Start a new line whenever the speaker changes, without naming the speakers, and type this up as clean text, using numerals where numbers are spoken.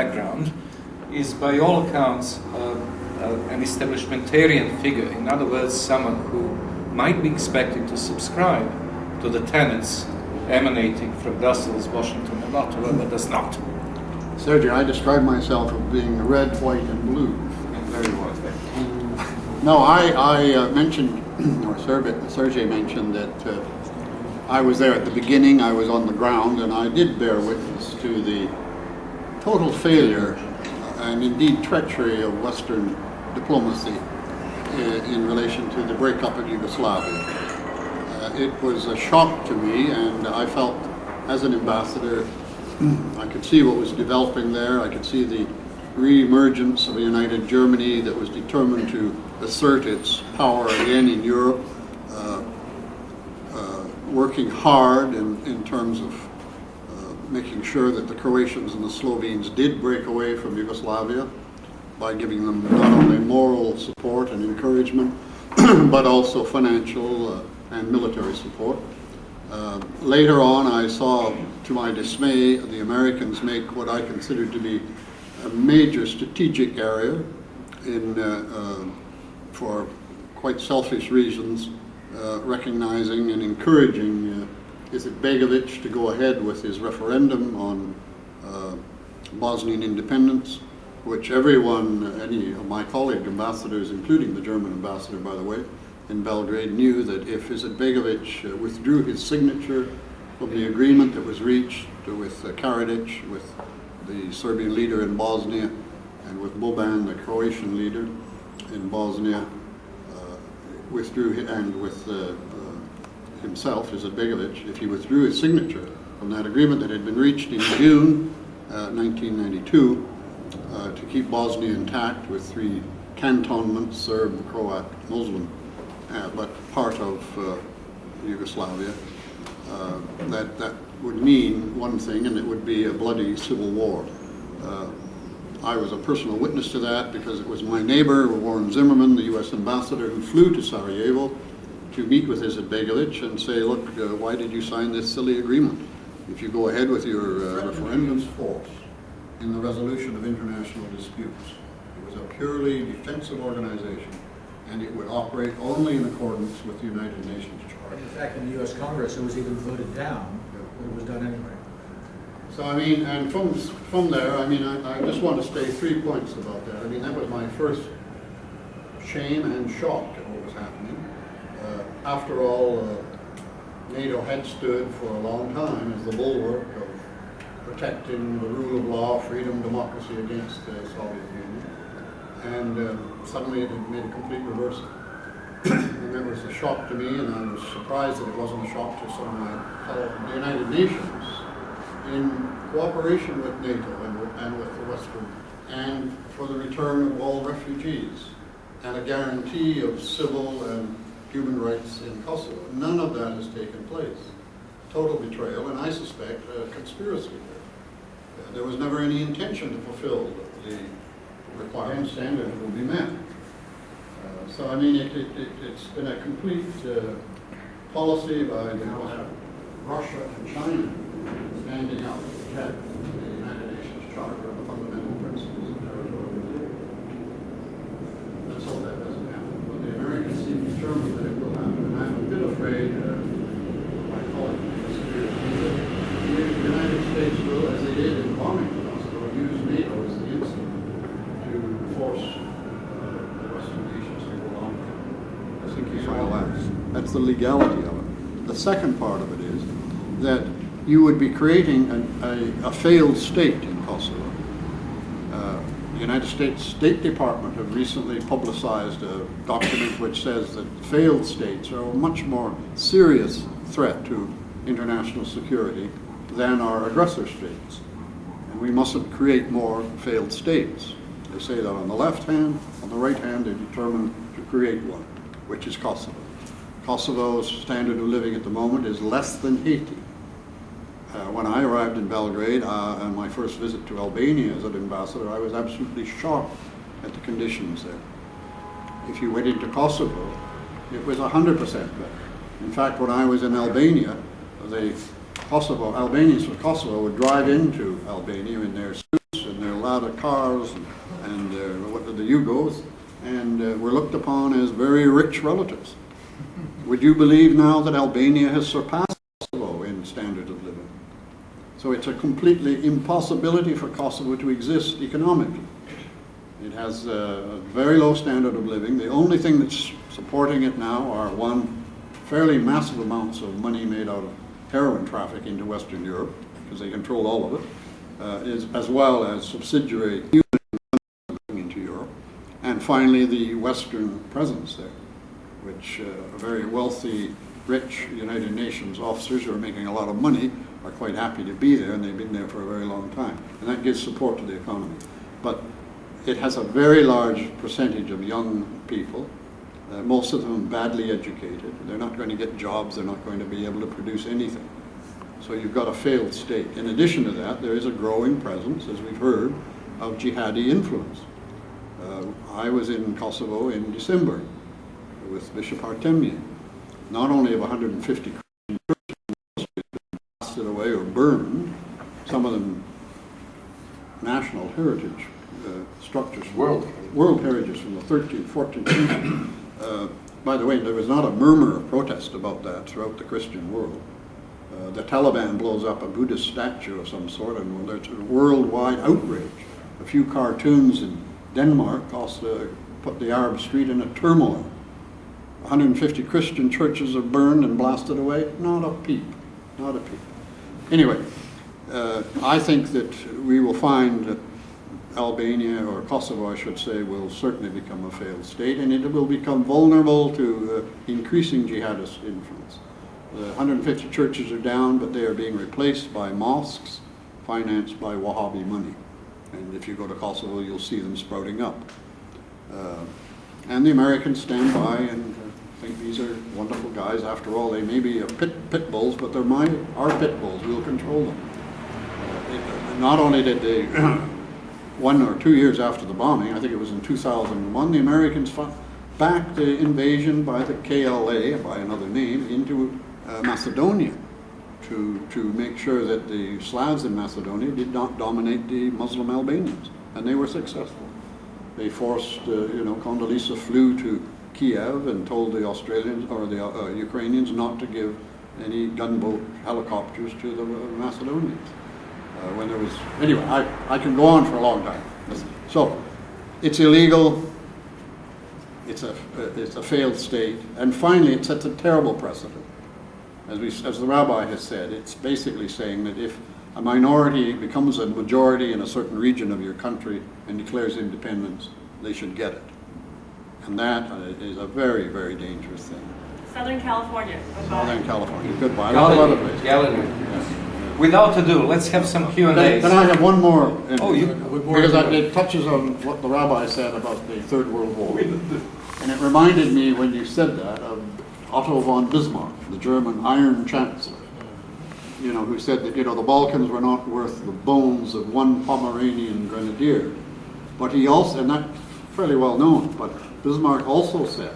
background, is by all accounts an establishmentarian figure. In other words, someone who might be expected to subscribe to the tenets emanating from Brussels, Washington, and Ottawa, but does not.
Sergey, I describe myself as being red, white, and blue.
Very well.
No, I mentioned, or Sergey mentioned that I was there at the beginning, I was on the ground, and I did bear witness to the total failure and indeed treachery of Western diplomacy in relation to the breakup of Yugoslavia. It was a shock to me, and I felt as an ambassador I could see what was developing there. I could see the re-emergence of a united Germany that was determined to assert its power again in Europe, working hard in terms of making sure that the Croatians and the Slovenes did break away from Yugoslavia by giving them not only moral support and encouragement, but also financial and military support. Later on, I saw, to my dismay, the Americans make what I considered to be a major strategic area for quite selfish reasons, recognizing and encouraging Izetbegovic to go ahead with his referendum on Bosnian independence, which everyone, any of my colleague ambassadors, including the German ambassador, by the way, in Belgrade, knew that if Izetbegovic withdrew his signature from the agreement that was reached with Karadzic, with the Serbian leader in Bosnia, and with Boban, the Croatian leader in Bosnia, withdrew, and with himself, Izetbegovic, if he withdrew his signature from that agreement that had been reached in June 1992 to keep Bosnia intact with 3 cantonments, Serb, Croat, Muslim, but part of Yugoslavia, that would mean one thing, and it would be a bloody civil war. I was a personal witness to that because it was my neighbor, Warren Zimmerman, the U.S. ambassador, who flew to Sarajevo to meet with Izetbegovic and say, look, why did you sign this silly agreement? If you go ahead with your referendum force in the resolution of international disputes, it was a purely defensive organization, and it would operate only in accordance with the United Nations Charter.
In fact, in the U.S. Congress, it was even voted down, but it was done anyway.
So, I mean, and from there, I mean, I just want to say 3 points about that. I mean, that was my first shame and shock at what was happening. After all, NATO had stood for a long time as the bulwark of protecting the rule of law, freedom, democracy against the Soviet Union. And suddenly it made a complete reversal. And that was a shock to me, and I was surprised that it wasn't a shock to some of my fellow the United Nations, in cooperation with NATO and with the Western, and for the return of all refugees, and a guarantee of civil and human rights in Kosovo. None of that has taken place. Total betrayal, and I suspect a conspiracy there. There was never any intention to fulfill the requirements, standards will be met. So I mean, it's been a complete policy by Russia and China standing up to protect the United Nations Charter of Fundamental Principles of Territorial Integrity. Let's hope that doesn't happen. But the Americans seem determined that it will happen, and I'm a bit afraid, my colleague disagrees with me, that the United States will, as they did in bombing Kosovo, use NATO as the instrument to force the Western nations to go along with it. I think you saw that's the legality of it. The second part of it is that you would be creating a failed state in Kosovo. The United States State Department have recently publicized a document which says that failed states are a much more serious threat to international security than our aggressor states. And we mustn't create more failed states. They say that on the left hand, on the right hand, they're determined to create one, which is Kosovo. Kosovo's standard of living at the moment is less than Haiti. When I arrived in Belgrade on my first visit to Albania as an ambassador, I was absolutely shocked at the conditions there. If you went into Kosovo, it was 100% better. In fact, when I was in Albania, Albanians from Kosovo would drive into Albania in their suits and their Lada cars and the Yugos, and were looked upon as very rich relatives. Would you believe now that Albania has surpassed Kosovo in standard of living? So it's a completely impossibility for Kosovo to exist economically. It has a very low standard of living. The only thing that's supporting it now are fairly massive amounts of money made out of heroin traffic into Western Europe, because they control all of it, as well as subsidiary units into Europe. And finally, the Western presence there, which very wealthy, rich United Nations officers who are making a lot of money are quite happy to be there, and they've been there for a very long time. And that gives support to the economy. But it has a very large percentage of young people, most of them badly educated. They're not going to get jobs, they're not going to be able to produce anything. So you've got a failed state. In addition to that, there is a growing presence, as we've heard, of jihadi influence. I was in Kosovo in December with Bishop Artemie. Not only have 150 Christian churches been blasted away or burned, some of them national heritage structures, world heritage from the 13th, 14th century. By the way, there was not a murmur of protest about that throughout the Christian world. The Taliban blows up a Buddhist statue of some sort, and there's a worldwide outrage. A few cartoons in Denmark put the Arab street in a turmoil. 150 Christian churches are burned and blasted away. Not a peep, not a peep. Anyway, I think that we will find that Albania, or Kosovo I should say, will certainly become a failed state, and it will become vulnerable to increasing jihadist influence. The 150 churches are down, but they are being replaced by mosques financed by Wahhabi money. And if you go to Kosovo, you'll see them sprouting up. And the Americans stand by and think these are wonderful guys. After all, they may be pit bulls, but they're our pit bulls. We'll control them. Not only did they, 1 or 2 years after the bombing, I think it was in 2001, the Americans backed the invasion by the KLA, by another name, into Macedonia to make sure that the Slavs in Macedonia did not dominate the Muslim Albanians, and they were successful. They forced, Condoleezza flew to Kiev and told the Australians or the Ukrainians not to give any gunboat helicopters to the Macedonians. When there was, anyway, I can go on for a long time. So, it's illegal. It's a failed state, and finally, it sets a terrible precedent. As the rabbi has said, it's basically saying that if a minority becomes a majority in a certain region of your country and declares independence, they should get it. And that is a very, very dangerous thing.
Southern California.
Southern California. Goodbye. Galilee.
Galilee. Yes. Without ado, let's have some Q&As.
Can I have one more?
Because
it touches on what the rabbi said about the Third World War. And it reminded me, when you said that, of Otto von Bismarck, the German Iron Chancellor, who said that, the Balkans were not worth the bones of one Pomeranian grenadier. But he also, and that's fairly well known, but Bismarck also said